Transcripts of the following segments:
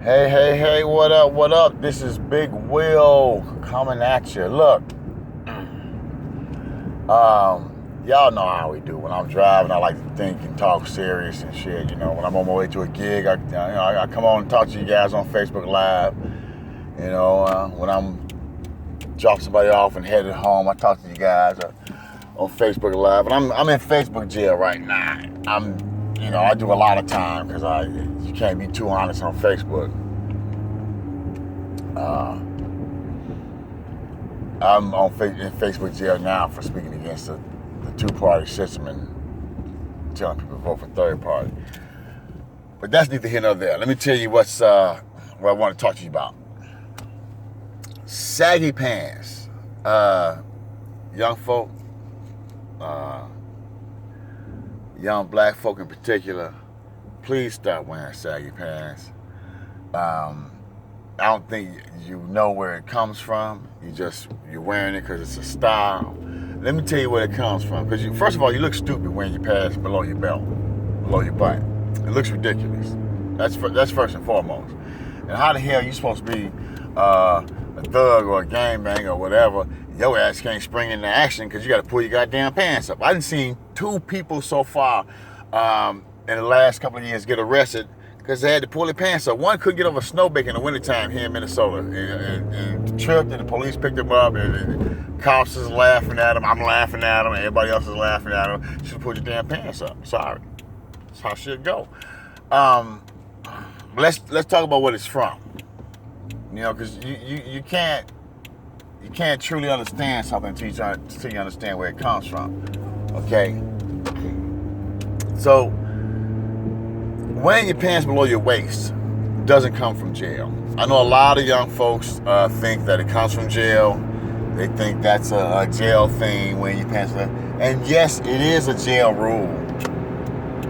Hey, hey, hey, what up, what up? This is Big Will coming at you. Look, y'all know how we do. When I'm driving, I like to think and talk serious and shit. You know, when I'm on my way to a gig, I come on and talk to you guys on Facebook Live. You know, when I'm dropping somebody off and headed home, I talk to you guys on Facebook Live. And I'm in Facebook jail right now. I do a lot of time because you can't be too honest on Facebook. I'm in Facebook jail now for speaking against the two-party system and telling people to vote for third party. But that's neither here nor there. Let me tell you what I want to talk to you about. Saggy pants. Young folk, young black folk in particular, please stop wearing saggy pants. I don't think you know where it comes from. You're wearing it because it's a style. Let me tell you where it comes from. Because first of all, you look stupid wearing your pants below your belt, below your butt. It looks ridiculous. That's first and foremost. And how the hell are you supposed to be a thug or a gangbanger or whatever? Your ass can't spring into action because you got to pull your goddamn pants up. I done seen 2 people so far in the last couple of years get arrested because they had to pull their pants up. One couldn't get over a snowbank in the wintertime here in Minnesota and tripped, and the police picked him up, and cops is laughing at him. I'm laughing at him, and everybody else is laughing at him. You should pull your damn pants up. Sorry. That's how shit go. Let's talk about what it's from. You know, because you can't truly understand something until you understand where it comes from. Okay? So, wearing your pants below your waist doesn't come from jail. I know a lot of young folks think that it comes from jail. They think that's a jail thing, wearing your pants below. And yes, it is a jail rule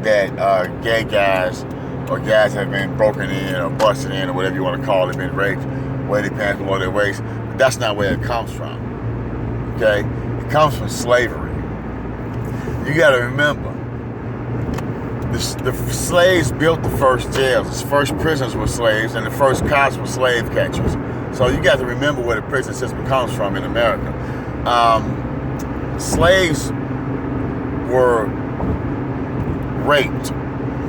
that gay guys or guys that have been broken in or busted in or whatever you want to call it, been raped, wear their pants below their waist. But that's not where it comes from. Okay? It comes from slavery. You got to remember, the slaves built the first jails. The first prisons were slaves, and the first cops were slave catchers. So you got to remember where the prison system comes from in America. Slaves were raped.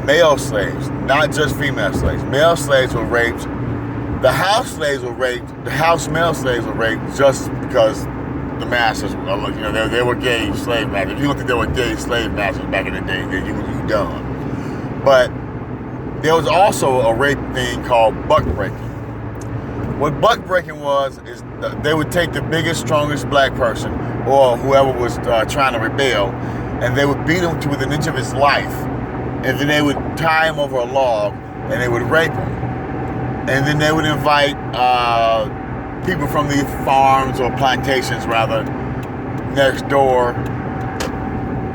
Male slaves, not just female slaves. Male slaves were raped. The house slaves were raped. The house male slaves were raped just because the masters, they were gay slave masters. If you don't think they were gay slave masters back in the day, then you done. But there was also a rape thing called buck breaking. What buck breaking is they would take the biggest, strongest black person or whoever was trying to rebel, and they would beat him to within an inch of his life, and then they would tie him over a log, and they would rape him. And then they would invite people from the farms or plantations, rather, next door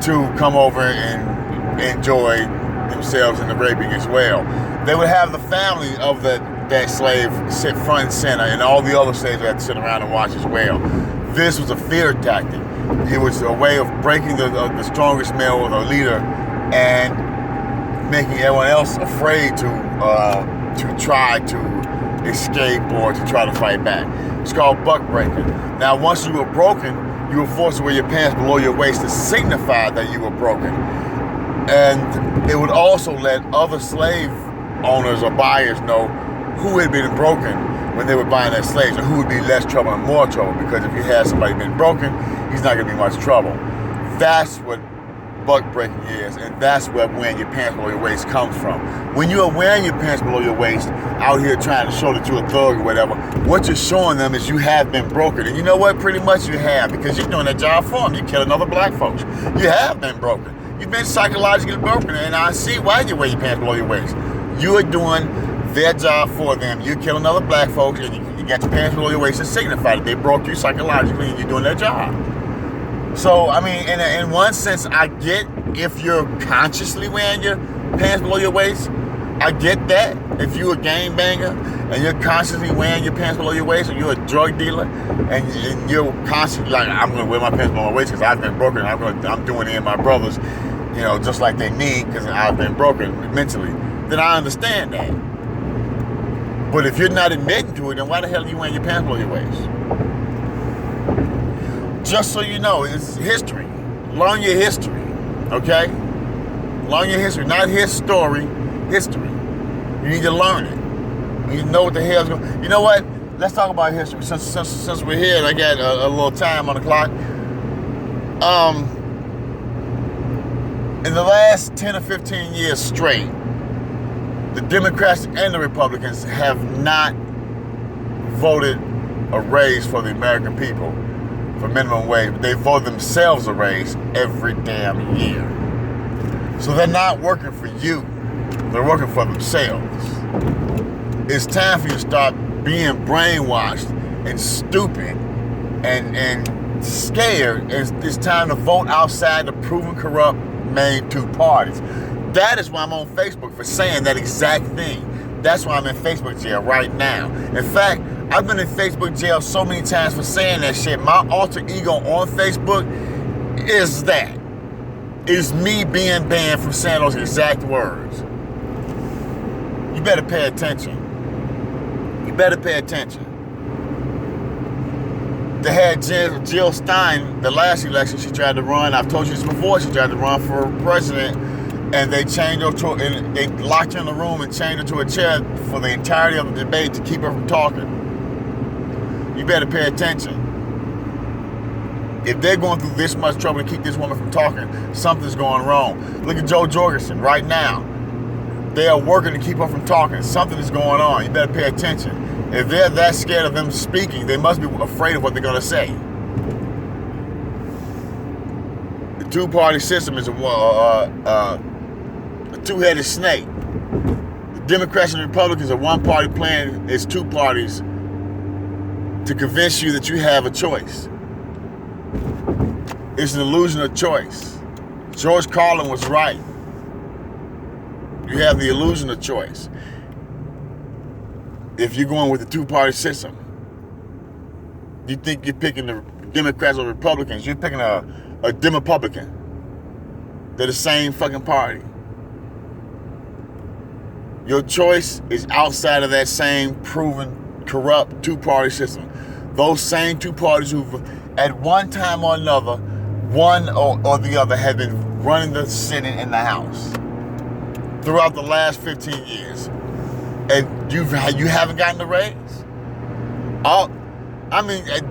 to come over and enjoy themselves in the raping as well. They would have the family of that slave sit front and center, and all the other slaves had to sit around and watch as well. This was a fear tactic. It was a way of breaking the strongest male or the leader and making everyone else afraid to try to escape or to try to fight back. It's called buck breaking. Now, once you were broken, you were forced to wear your pants below your waist to signify that you were broken. And it would also let other slave owners or buyers know who had been broken when they were buying their slaves, and who would be less trouble and more trouble, because if you had somebody been broken, he's not going to be much trouble. That's what buck breaking is, and that's where wearing your pants below your waist comes from. When you are wearing your pants below your waist out here trying to show that you're a thug or whatever, what you're showing them is you have been broken. And you know what? Pretty much you have, because you're doing that job for them. You're killing other black folks. You have been broken. You've been psychologically broken, and I see why you wear your pants below your waist. You are doing their job for them. You're killing other black folks, and you got your pants below your waist to signify that they broke you psychologically, and you're doing their job. So, I mean, in one sense, I get if you're consciously wearing your pants below your waist. I get that. If you're a gangbanger and you're constantly wearing your pants below your waist, or you're a drug dealer and you're constantly like, I'm going to wear my pants below my waist because I've been broken. I'm doing it in my brothers, just like they need because I've been broken mentally. Then I understand that. But if you're not admitting to it, then why the hell are you wearing your pants below your waist? Just so you know, it's history. Learn your history, okay? Learn your history, not his story, history. You need to learn it. You need to know what the hell's going on. You know what? Let's talk about history. Since we're here and I got a little time on the clock. In the last 10 or 15 years straight, the Democrats and the Republicans have not voted a raise for the American people for minimum wage. They vote themselves a raise every damn year. So they're not working for you. They're working for themselves. It's time for you to stop being brainwashed and stupid and scared. It's time to vote outside the proven corrupt main two parties. That is why I'm on Facebook for saying that exact thing. That's why I'm in Facebook jail right now. In fact, I've been in Facebook jail so many times for saying that shit. My alter ego on Facebook is that. Is me being banned from saying those exact words. You better pay attention. You better pay attention. They had Jill Stein, the last election, she tried to run. I've told you this before, she tried to run for president, and they changed her to, and they locked her in the room and changed her to a chair for the entirety of the debate to keep her from talking. You better pay attention. If they're going through this much trouble to keep this woman from talking, something's going wrong. Look at Joe Jorgensen right now. They are working to keep her from talking. Something is going on. You better pay attention. If they're that scared of them speaking, they must be afraid of what they're going to say. The two-party system is a two-headed snake. The Democrats and Republicans are one-party plan. It's two parties to convince you that you have a choice. It's an illusion of choice. George Carlin was right. You have the illusion of choice. If you're going with the two-party system, you think you're picking the Democrats or Republicans. You're picking a Demopublican. They're the same fucking party. Your choice is outside of that same proven corrupt two-party system. Those same two parties who've at one time or another, one or the other, have been running the Senate and the House throughout the last 15 years. And you haven't gotten a raise?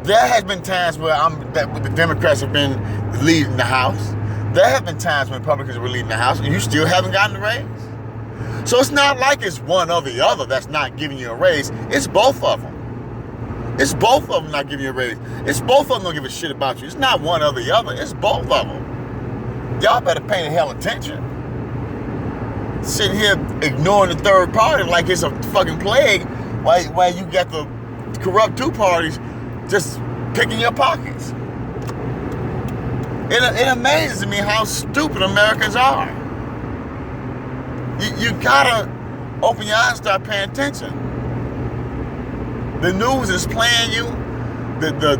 There has been times where the Democrats have been leading the House. There have been times when Republicans were leading the House, and you still haven't gotten a raise. So it's not like it's one or the other that's not giving you a raise. It's both of them. It's both of them not giving you a raise. It's both of them don't give a shit about you. It's not one or the other. It's both of them. Y'all better pay the hell attention. Sitting here ignoring the third party like it's a fucking plague while you got the corrupt two parties just picking your pockets. It amazes me how stupid Americans are. You gotta open your eyes and start paying attention. The news is playing you. The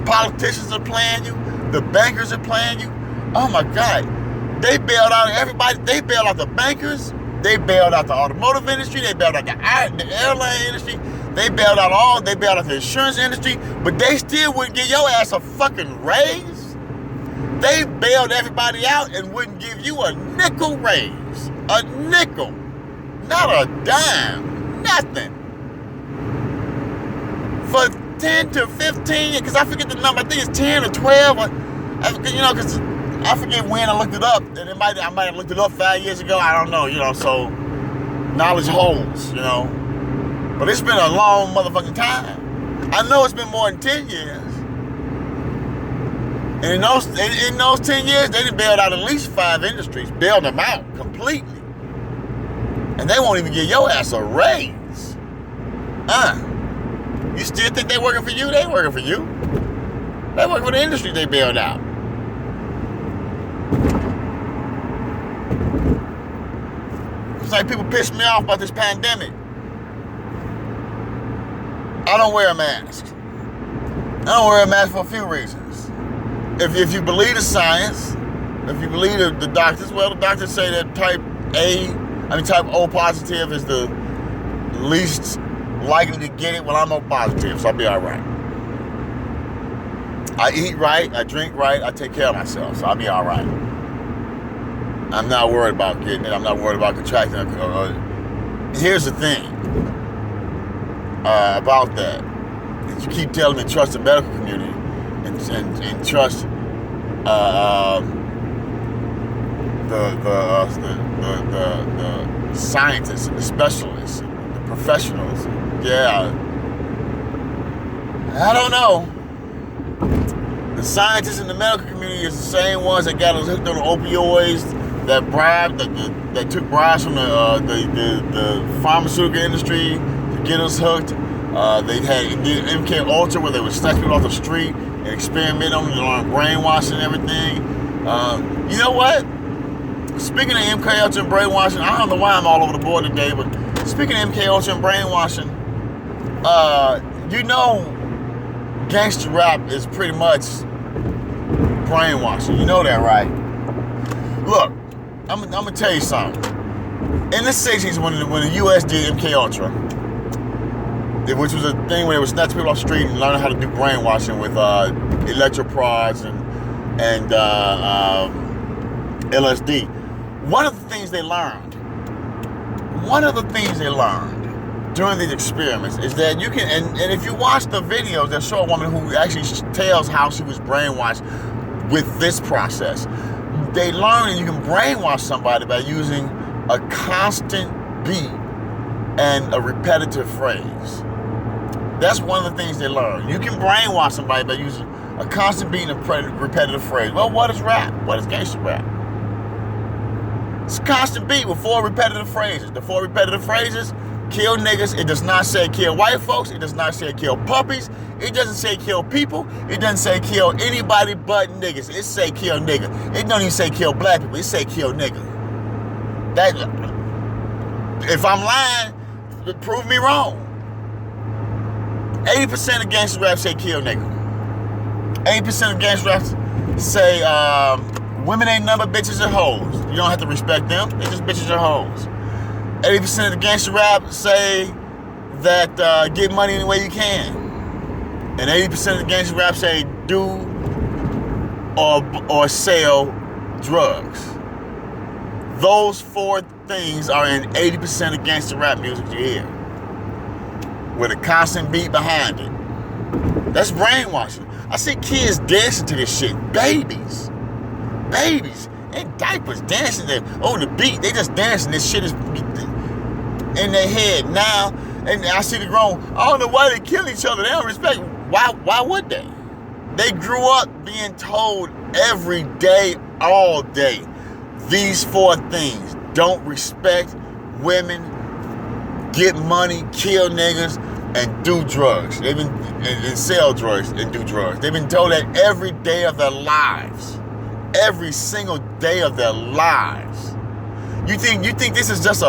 politicians are playing you. The bankers are playing you. Oh my God. They bailed out everybody. They bailed out the bankers. They bailed out the automotive industry. They bailed out the airline industry. They bailed out the insurance industry. But they still wouldn't give your ass a fucking raise. They bailed everybody out and wouldn't give you a nickel raise. A nickel. Not a dime. Nothing. For 10 to 15 years, because I forget the number. I think it's 10 or 12. Because I forget when I looked it up, and I might have looked it up 5 years ago. I don't know, so knowledge holds, But it's been a long motherfucking time. I know it's been more than 10 years. And in those 10 years, they done bailed out at least 5 industries, bailed them out completely. And they won't even give your ass a raise. You still think they working for you? They working for you. They working for the industry they bailed out. It's like people piss me off about this pandemic. I don't wear a mask. I don't wear a mask for a few reasons. If you believe the science, if you believe the doctors, well, the doctors say that type A I mean, type O positive is the least likely to get it. Well, I'm O positive, so I'll be all right. I eat right, I drink right, I take care of myself, so I'll be all right. I'm not worried about getting it. I'm not worried about contracting it. Here's the thing about that. You keep telling me trust the medical community and trust the scientists and the specialists, and the professionals. Yeah, I don't know. The scientists in the medical community is the same ones that got us hooked on the opioids, that took bribes from the pharmaceutical industry to get us hooked. They did MK Ultra where they would snatch people off the street and experiment on them to learn brainwashing and everything. You know what? Speaking of MK Ultra and brainwashing, I don't know why I'm all over the board today, but speaking of MK Ultra and brainwashing, you know, gangster rap is pretty much brainwashing. You know that, right? Look, I'm gonna tell you something. In the 60s, when the U.S. did MK Ultra, which was a thing where they would snatch people off the street and learn how to do brainwashing with electroprods and LSD. One of the things they learned during these experiments is that you can, and if you watch the videos that show a woman who actually tells how she was brainwashed with this process, they learn that you can brainwash somebody by using a constant beat and a repetitive phrase. That's one of the things they learn. You can brainwash somebody by using a constant beat and a repetitive phrase. Well, what is rap? What is gangster rap? It's a constant beat with 4 repetitive phrases. The 4 repetitive phrases: kill niggas. It does not say kill white folks. It does not say kill puppies. It doesn't say kill people. It doesn't say kill anybody but niggas. It say kill nigga. It don't even say kill black people. It say kill nigga. That, if I'm lying, prove me wrong. 80% of gangster rap say kill nigga. 80% of gangster rap say women ain't nothing but bitches and hoes. You don't have to respect them. They're just bitches and hoes. 80% of the gangster rap say that get money any way you can. And 80% of the gangster rap say do or sell drugs. Those 4 things are in 80% of gangster rap music you hear, with a constant beat behind it. That's brainwashing. I see kids dancing to this shit. Babies in diapers dancing there. Oh, the beat, they just dancing. This shit is in their head now. And I see the grown, I don't know why they kill each other. They don't respect. Why would they? They grew up being told every day, all day, these 4 things: don't respect women, get money, kill niggas, and do drugs. They've been and sell drugs and do drugs. They've been told that every day of their lives. Every single day of their lives. You think this is just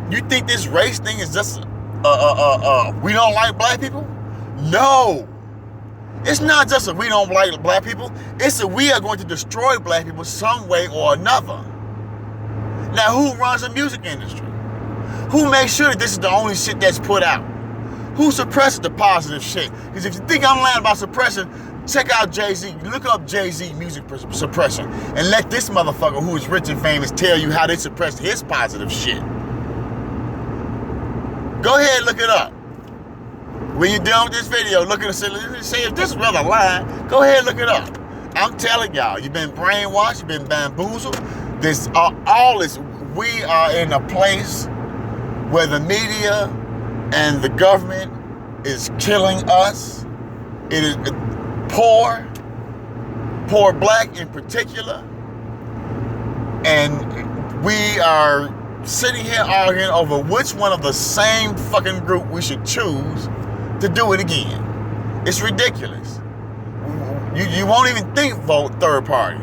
you think this race thing is just we don't like black people? No. It's not just a we don't like black people. It's a we are going to destroy black people some way or another. Now, who runs the music industry? Who makes sure that this is the only shit that's put out? Who suppresses the positive shit? Because if you think I'm lying about suppression, check out Jay-Z. Look up Jay-Z music suppression and let this motherfucker who is rich and famous tell you how they suppressed his positive shit. Go ahead and look it up. When you're done with this video, look at it. Say if this is really lying, go ahead and look it up. I'm telling y'all, you've been brainwashed, you've been bamboozled. We are in a place where the media and the government is killing us. It is poor black in particular. And we are sitting here arguing over which one of the same fucking group we should choose to do it again. It's ridiculous. You won't even think vote third party.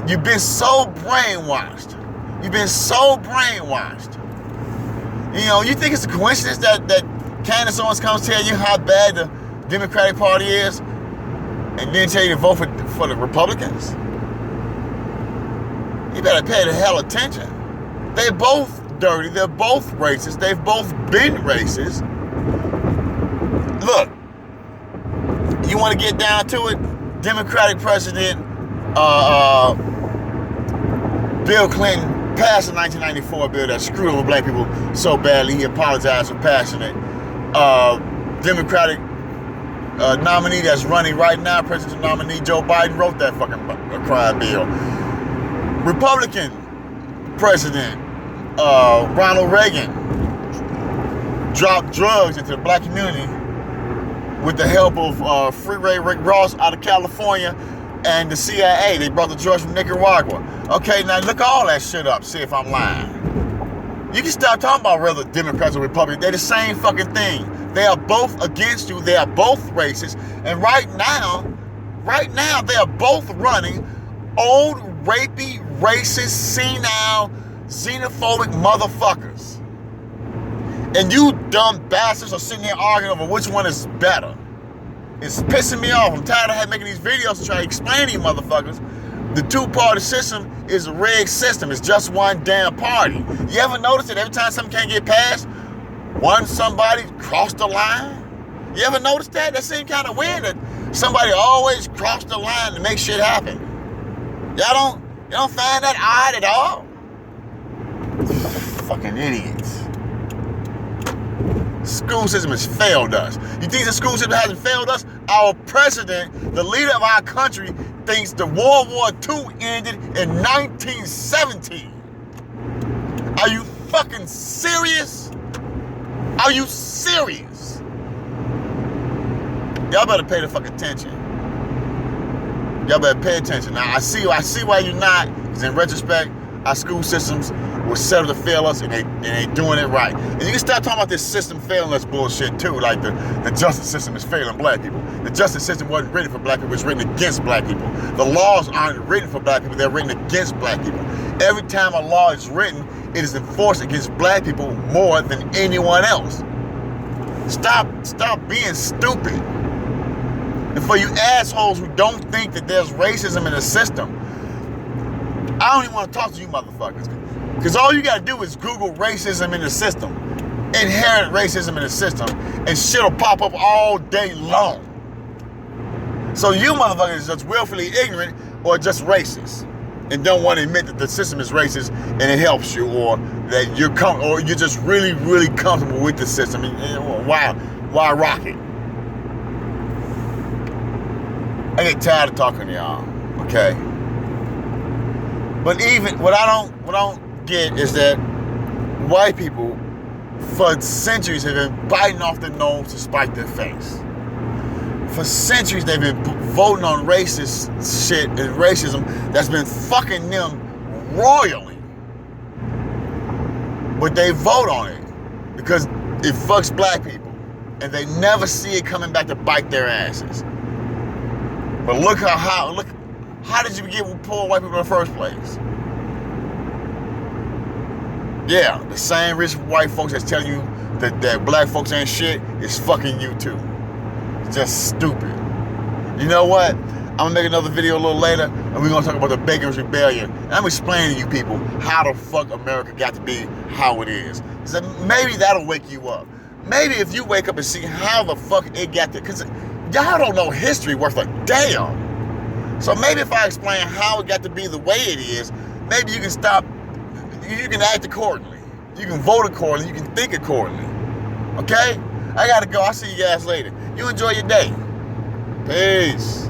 You've been so brainwashed. You've been so brainwashed. You know, you think it's a coincidence that Candace Owens comes tell you how bad the Democratic Party is and then tell you to vote for the Republicans? You better pay the hell attention. They both dirty. They're both racist. They've both been racist. Look, you want to get down to it? Democratic President Bill Clinton passed a 1994 bill that screwed over black people so badly he apologized for passing it. Democratic nominee that's running right now, presidential nominee Joe Biden, wrote that fucking crime bill. Republican President Ronald Reagan dropped drugs into the black community with the help of Freeway Rick Ross out of California and the CIA. They brought the drugs from Nicaragua. Okay, now look all that shit up, see if I'm lying. You can stop talking about whether Democrats or Republicans. They're the same fucking thing. They are both against you. They are both racist. And right now, they are both running old, rapey, racist, senile, xenophobic motherfuckers. And you dumb bastards are sitting here arguing over which one is better. It's pissing me off. I'm tired of making these videos to try to explain to you motherfuckers. The two-party system is a rigged system. It's just one damn party. You ever notice that every time something can't get passed, somebody crossed the line? You ever notice that? That seems kind of weird that somebody always crossed the line to make shit happen. You don't find that odd at all? Fucking idiots. School system has failed us. You think the school system hasn't failed us? Our president, the leader of our country, thinks the World War II ended in 1917. Are you fucking serious? Are you serious? Y'all better pay the fucking attention. Y'all better pay attention. Now, I see why you're not, because in retrospect, our school systems were set up to fail us, and they doing it right. And you can stop talking about this system failing us bullshit too, like the justice system is failing black people. The justice system wasn't written for black people, it's written against black people. The laws aren't written for black people, they're written against black people. Every time a law is written, it is enforced against black people more than anyone else. Stop being stupid. And for you assholes who don't think that there's racism in the system, I don't even want to talk to you motherfuckers. Because all you got to do is Google racism in the system, inherent racism in the system, and shit will pop up all day long. So you motherfuckers are just willfully ignorant or just racist and don't want to admit that the system is racist and it helps you, or that you're just really, really comfortable with the system. Why rock it? I get tired of talking to y'all, okay? But even what I don't get is that white people for centuries have been biting off their nose to spite their face. For centuries they've been voting on racist shit and racism that's been fucking them royally. But they vote on it because it fucks black people, and they never see it coming back to bite their asses. But look how did you get with poor white people in the first place? Yeah, the same rich white folks that's telling you that black folks ain't shit is fucking you too. It's just stupid. You know what? I'm gonna make another video a little later, and we're gonna talk about the Bacon's Rebellion. And I'm explaining to you people how the fuck America got to be how it is. So maybe that'll wake you up. Maybe if you wake up and see how the fuck it got there, because y'all don't know history worth a damn. So maybe if I explain how it got to be the way it is, maybe you can act accordingly. You can vote accordingly, you can think accordingly. Okay? I gotta go, I'll see you guys later. You enjoy your day. Peace.